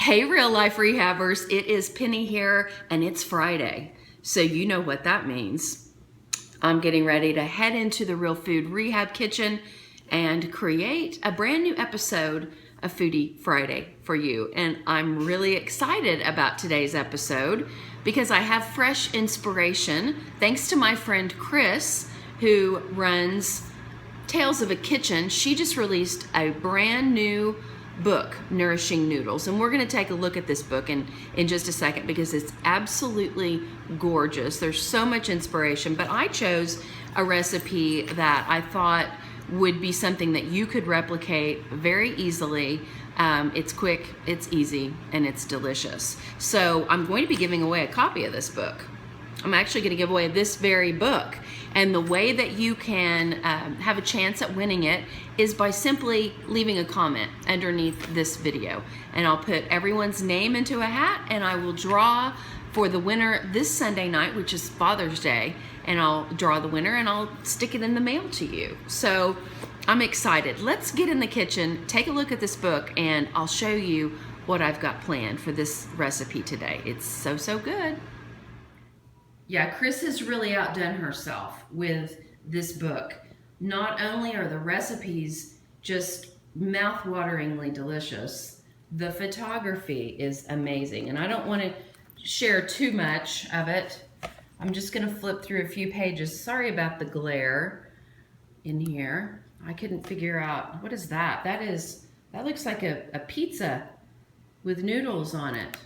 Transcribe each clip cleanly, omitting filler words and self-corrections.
Hey, Real Life Rehabbers, it is Penny here, and it's Friday, so you know what that means. I'm getting ready to head into the Real Food Rehab kitchen and create a brand new episode of Foodie Friday for you. And I'm really excited about today's episode because I have fresh inspiration thanks to my friend Chris, who runs Tales of a Kitchen. She just released a brand new book, Nourishing Noodles, and we're going to take a look at this book in just a second because it's absolutely gorgeous. There's so much inspiration, but I chose a recipe that I thought would be something that you could replicate very easily. It's quick, it's easy, and it's delicious. So I'm going to be giving away a copy of this book. I'm actually going to give away this very book. And the way that you can have a chance at winning it is by simply leaving a comment underneath this video. And I'll put everyone's name into a hat and I will draw for the winner this Sunday night, which is Father's Day. And I'll draw the winner and I'll stick it in the mail to you. So I'm excited. Let's get in the kitchen, take a look at this book, and I'll show you what I've got planned for this recipe today. It's so good. Yeah, Chris has really outdone herself with this book. Not only are the recipes just mouth-wateringly delicious, the photography is amazing. And I don't want to share too much of it. I'm just going to flip through a few pages. Sorry about the glare in here. I couldn't figure out, what is that? That looks like a pizza with noodles on it.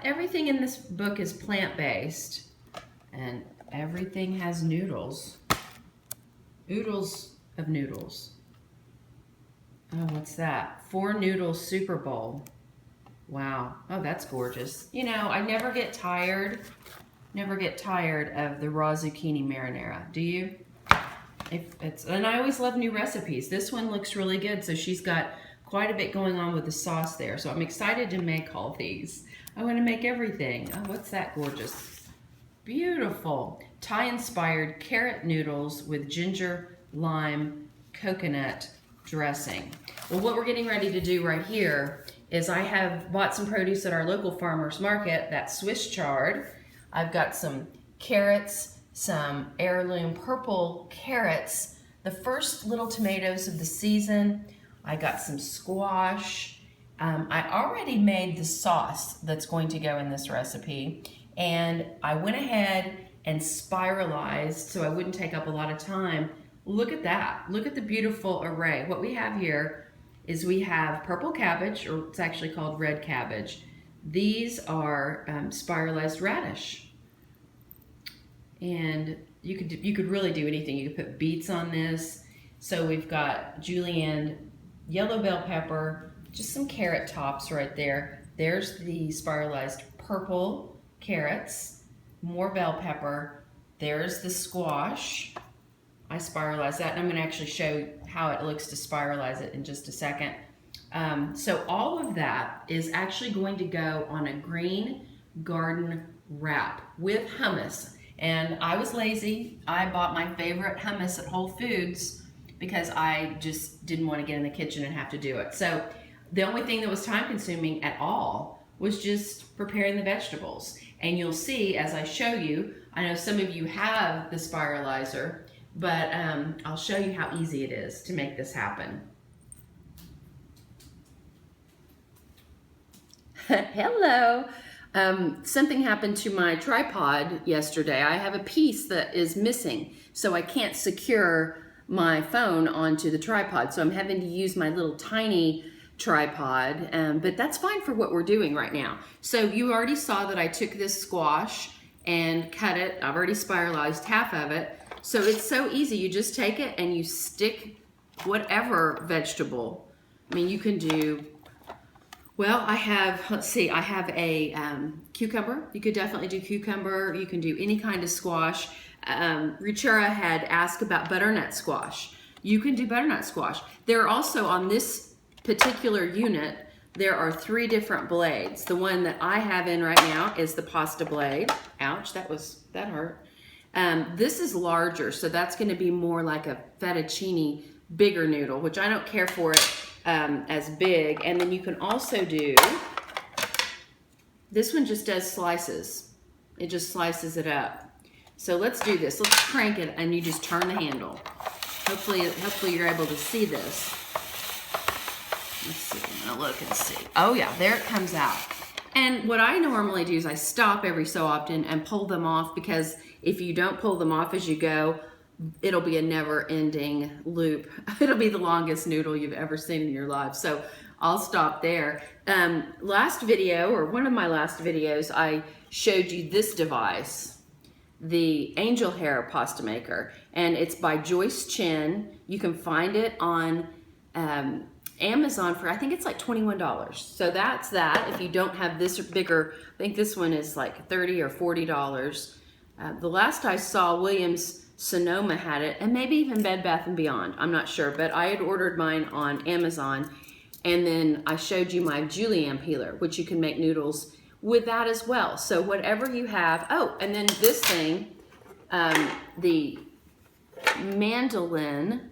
Everything in this book is plant-based, and everything has noodles. Oodles of noodles. Oh, what's that? 4 noodles Super Bowl. Wow. Oh, that's gorgeous. You know, I never get tired of the raw zucchini marinara. Do you? And I always love new recipes. This one looks really good, so she's got quite a bit going on with the sauce there. So I'm excited to make all these. I want to make everything. Oh, what's that gorgeous? Beautiful. Thai-inspired carrot noodles with ginger, lime, coconut dressing. Well, what we're getting ready to do right here is I have bought some produce at our local farmer's market, that's Swiss chard. I've got some carrots, some heirloom purple carrots, the first little tomatoes of the season. I got some squash. I already made the sauce that's going to go in this recipe, and I went ahead and spiralized so I wouldn't take up a lot of time. Look at that. Look at the beautiful array. What we have here is we have purple cabbage, or it's actually called red cabbage. These are spiralized radish. And you could really do anything. You could put beets on this. So we've got julienne, yellow bell pepper, just some carrot tops right there. There's the spiralized purple carrots, more bell pepper. There's the squash. I spiralized that, and I'm going to actually show you how it looks to spiralize it in just a second. So all of that is actually going to go on a green garden wrap with hummus. And I was lazy. I bought my favorite hummus at Whole Foods because I just didn't want to get in the kitchen and have to do it. So the only thing that was time consuming at all was just preparing the vegetables. And you'll see as I show you, I know some of you have the spiralizer, but I'll show you how easy it is to make this happen. Hello. Something happened to my tripod yesterday. I have a piece that is missing, so I can't secure my phone onto the tripod. So I'm having to use my little tiny tripod, but that's fine for what we're doing right now. So you already saw that I took this squash and cut it. I've already spiralized half of it. So it's so easy. You just take it and you stick whatever vegetable. I mean, you can do, well, I have, let's see, I have a cucumber. You could definitely do cucumber. You can do any kind of squash. Ruchira had asked about butternut squash. You can do butternut squash. There are also, on this particular unit, there are 3 different blades. The one that I have in right now is the pasta blade. Ouch, that hurt. This is larger, so that's going to be more like a fettuccine bigger noodle, which I don't care for it as big. And then you can also do, this one just does slices. It just slices it up. So let's do this. Let's crank it and you just turn the handle. Hopefully you're able to see this. Let's see, I'm gonna look and see. Oh yeah, there it comes out. And what I normally do is I stop every so often and pull them off, because if you don't pull them off as you go, it'll be a never-ending loop. It'll be the longest noodle you've ever seen in your life. So I'll stop there. Last video, or one of my last videos, I showed you this device, the angel hair pasta maker, and it's by Joyce Chin. You can find it on Amazon for, I think it's like $21. So that's that. If you don't have this bigger, I think this one is like $30 or $40. The last I saw, Williams Sonoma had it, and maybe even Bed Bath & Beyond. I'm not sure, but I had ordered mine on Amazon. And then I showed you my julienne peeler, which you can make noodles with that as well. So whatever you have. Oh, and then this thing, the mandolin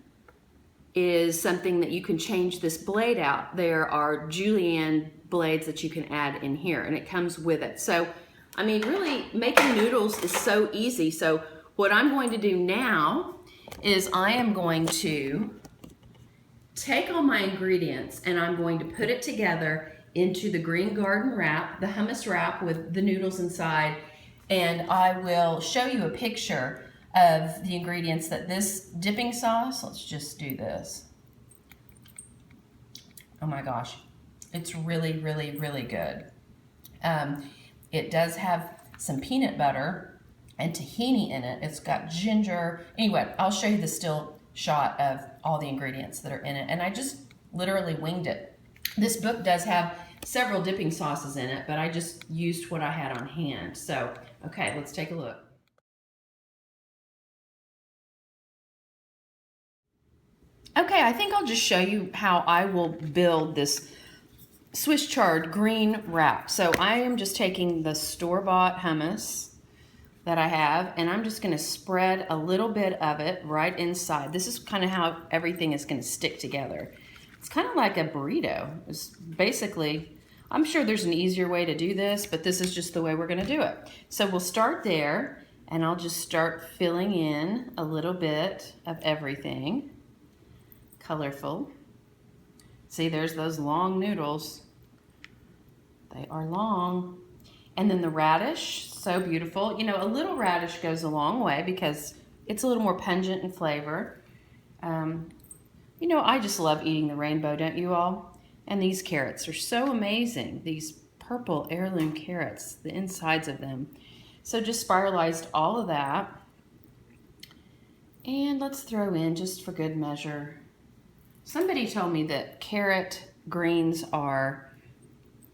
is something that you can change this blade out. There are julienne blades that you can add in here, and it comes with it. So, I mean, really, making noodles is so easy. So what I'm going to do now is I am going to take all my ingredients and I'm going to put it together into the green garden wrap, the hummus wrap with the noodles inside, and I will show you a picture of the ingredients that this dipping sauce, let's just do this. Oh my gosh, it's really, really, really good. It does have some peanut butter and tahini in it. It's got ginger. Anyway, I'll show you the still shot of all the ingredients that are in it, and I just literally winged it. This book does have several dipping sauces in it, but I just used what I had on hand. So, okay, let's take a look. Okay, I think I'll just show you how I will build this Swiss chard green wrap. So I am just taking the store-bought hummus that I have, and I'm just gonna spread a little bit of it right inside. This is kind of how everything is gonna stick together. It's kind of like a burrito. It's basically, I'm sure there's an easier way to do this, but this is just the way we're gonna do it. So we'll start there, and I'll just start filling in a little bit of everything. Colorful. See, there's those long noodles. They are long. And then the radish, so beautiful. You know, a little radish goes a long way because it's a little more pungent in flavor. You know, I just love eating the rainbow, don't you all? And these carrots are so amazing. These purple heirloom carrots, the insides of them. So just spiralized all of that. And let's throw in, just for good measure, somebody told me that carrot greens are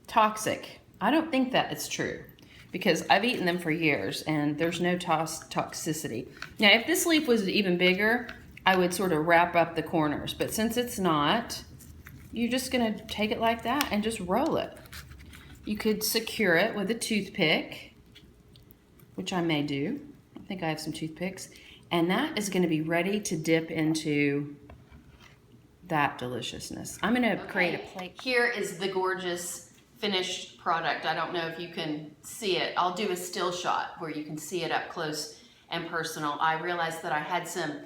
toxic. I don't think that it's true, because I've eaten them for years and there's no toxicity. Now, if this leaf was even bigger, I would sort of wrap up the corners, but since it's not, you're just gonna take it like that and just roll it. You could secure it with a toothpick, which I may do. I think I have some toothpicks, and that is gonna be ready to dip into that deliciousness. I'm gonna create a plate. Here is the gorgeous finished product. I don't know if you can see it. I'll do a still shot where you can see it up close and personal. I realized that I had some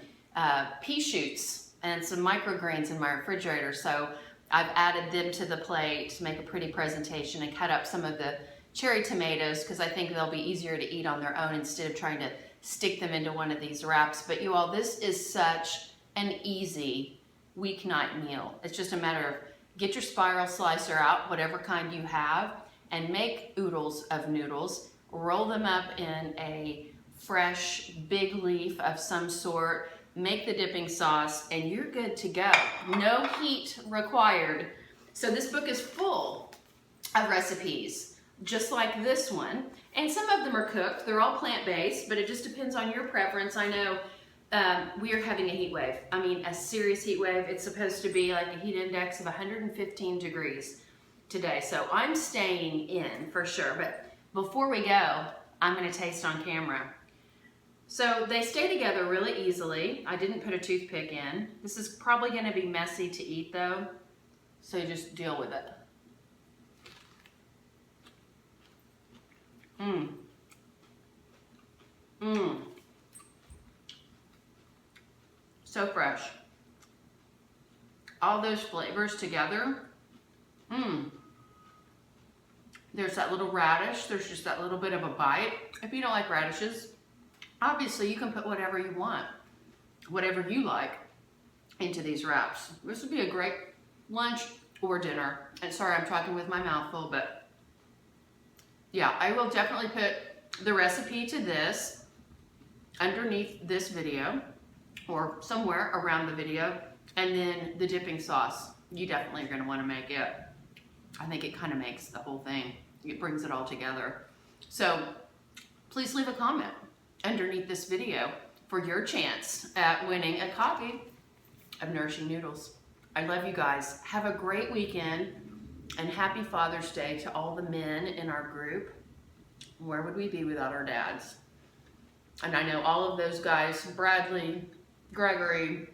pea shoots and some microgreens in my refrigerator, so I've added them to the plate to make a pretty presentation, and cut up some of the cherry tomatoes because I think they'll be easier to eat on their own instead of trying to stick them into one of these wraps. But you all, this is such an easy weeknight meal. It's just a matter of get your spiral slicer out, whatever kind you have, and make oodles of noodles. Roll them up in a fresh big leaf of some sort. Make the dipping sauce, and you're good to go. No heat required. So this book is full of recipes, just like this one. And some of them are cooked. They're all plant-based, but it just depends on your preference. I know we are having a heat wave. I mean, a serious heat wave. It's supposed to be like a heat index of 115 degrees today. So I'm staying in for sure. But before we go, I'm going to taste on camera. So they stay together really easily. I didn't put a toothpick in. This is probably going to be messy to eat though. So you just deal with it. Mmm. Mmm. So fresh. All those flavors together. Mmm. There's that little radish. There's just that little bit of a bite. If you don't like radishes, obviously you can put whatever you want, whatever you like, into these wraps. This would be a great lunch or dinner. And sorry, I'm talking with my mouth full, but yeah, I will definitely put the recipe to this underneath this video or somewhere around the video, and then the dipping sauce. You definitely are going to want to make it. I think it kind of makes the whole thing. It brings it all together. So please leave a comment underneath this video for your chance at winning a copy of Nourishing Noodles. I love you guys. Have a great weekend, and happy Father's Day to all the men in our group. Where would we be without our dads? And I know all of those guys, Bradley, Gregory,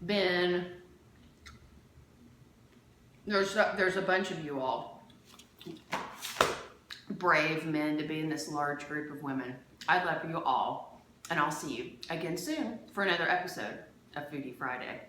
Ben, there's a bunch of you all. Brave men to be in this large group of women. I love you all, and I'll see you again soon for another episode of Foodie Friday.